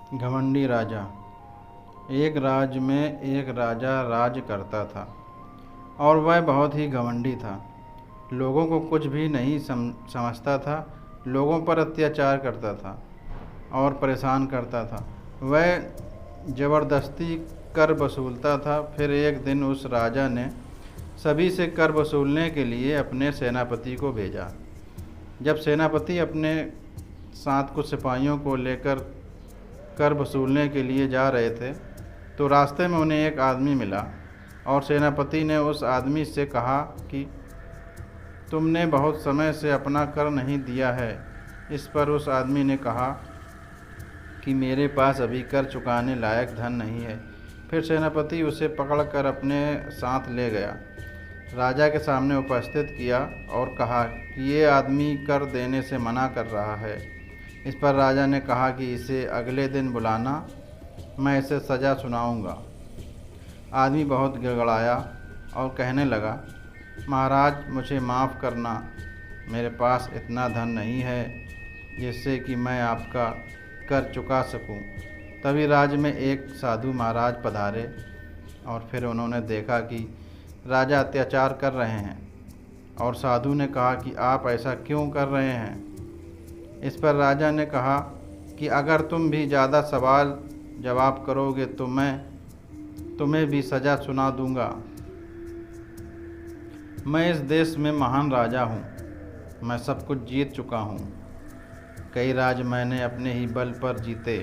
घमंडी राजा। एक राज्य में एक राजा राज करता था और वह बहुत ही घमंडी था। लोगों को कुछ भी नहीं समझता था। लोगों पर अत्याचार करता था और परेशान करता था। वह ज़बरदस्ती कर वसूलता था। फिर एक दिन उस राजा ने सभी से कर वसूलने के लिए अपने सेनापति को भेजा। जब सेनापति अपने साथ कुछ सिपाहियों को लेकर कर वसूलने के लिए जा रहे थे तो रास्ते में उन्हें एक आदमी मिला और सेनापति ने उस आदमी से कहा कि तुमने बहुत समय से अपना कर नहीं दिया है। इस पर उस आदमी ने कहा कि मेरे पास अभी कर चुकाने लायक धन नहीं है। फिर सेनापति उसे पकड़कर अपने साथ ले गया, राजा के सामने उपस्थित किया और कहा कि ये आदमी कर देने से मना कर रहा है। इस पर राजा ने कहा कि इसे अगले दिन बुलाना, मैं इसे सज़ा सुनाऊंगा। आदमी बहुत गिड़गिड़ाया और कहने लगा, महाराज मुझे माफ़ करना, मेरे पास इतना धन नहीं है जिससे कि मैं आपका कर चुका सकूं। तभी राज्य में एक साधु महाराज पधारे और फिर उन्होंने देखा कि राजा अत्याचार कर रहे हैं और साधु ने कहा कि आप ऐसा क्यों कर रहे हैं। इस पर राजा ने कहा कि अगर तुम भी ज़्यादा सवाल जवाब करोगे तो मैं तुम्हें भी सज़ा सुना दूंगा। मैं इस देश में महान राजा हूँ, मैं सब कुछ जीत चुका हूँ। कई राज मैंने अपने ही बल पर जीते।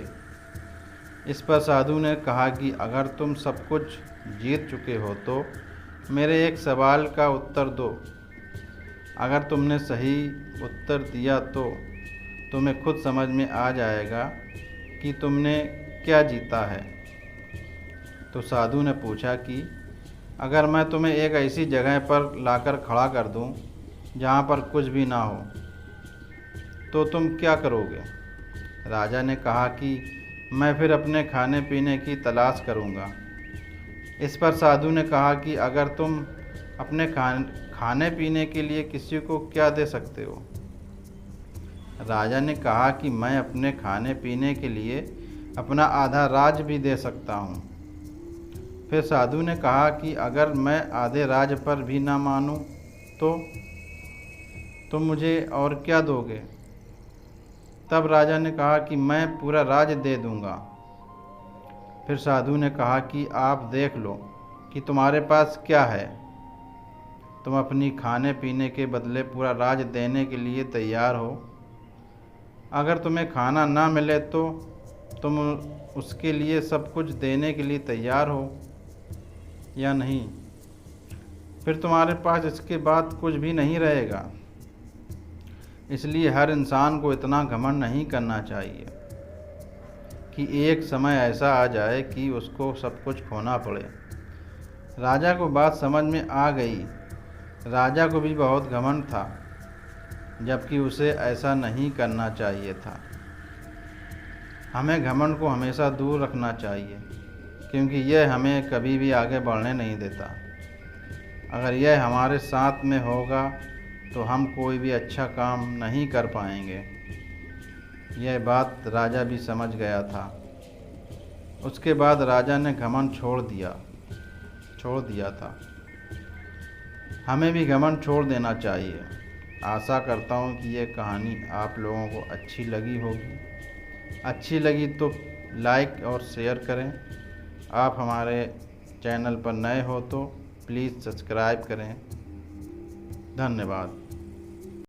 इस पर साधु ने कहा कि अगर तुम सब कुछ जीत चुके हो तो मेरे एक सवाल का उत्तर दो। अगर तुमने सही उत्तर दिया तो तुम्हें खुद समझ में आ जाएगा कि तुमने क्या जीता है। तो साधु ने पूछा कि अगर मैं तुम्हें एक ऐसी जगह पर लाकर खड़ा कर दूं जहां पर कुछ भी ना हो तो तुम क्या करोगे। राजा ने कहा कि मैं फिर अपने खाने पीने की तलाश करूंगा। इस पर साधु ने कहा कि अगर तुम अपने खाने पीने के लिए किसी को क्या दे सकते हो। राजा ने कहा कि मैं अपने खाने पीने के लिए अपना आधा राज्य भी दे सकता हूँ। फिर साधु ने कहा कि अगर मैं आधे राज्य पर भी ना मानूं तो तुम मुझे और क्या दोगे। तब राजा ने कहा कि मैं पूरा राज्य दे दूंगा। फिर साधु ने कहा कि आप देख लो कि तुम्हारे पास क्या है। तुम अपनी खाने पीने के बदले पूरा राज्य देने के लिए तैयार हो। अगर तुम्हें खाना ना मिले तो तुम उसके लिए सब कुछ देने के लिए तैयार हो या नहीं। फिर तुम्हारे पास इसके बाद कुछ भी नहीं रहेगा। इसलिए हर इंसान को इतना घमंड नहीं करना चाहिए कि एक समय ऐसा आ जाए कि उसको सब कुछ खोना पड़े। राजा को बात समझ में आ गई। राजा को भी बहुत घमंड था, जबकि उसे ऐसा नहीं करना चाहिए था। हमें घमंड को हमेशा दूर रखना चाहिए, क्योंकि यह हमें कभी भी आगे बढ़ने नहीं देता। अगर यह हमारे साथ में होगा तो हम कोई भी अच्छा काम नहीं कर पाएंगे। यह बात राजा भी समझ गया था। उसके बाद राजा ने घमंड छोड़ दिया था। हमें भी घमंड छोड़ देना चाहिए। आशा करता हूँ कि यह कहानी आप लोगों को अच्छी लगी होगी। अच्छी लगी तो लाइक और शेयर करें। आप हमारे चैनल पर नए हो तो प्लीज़ सब्सक्राइब करें। धन्यवाद।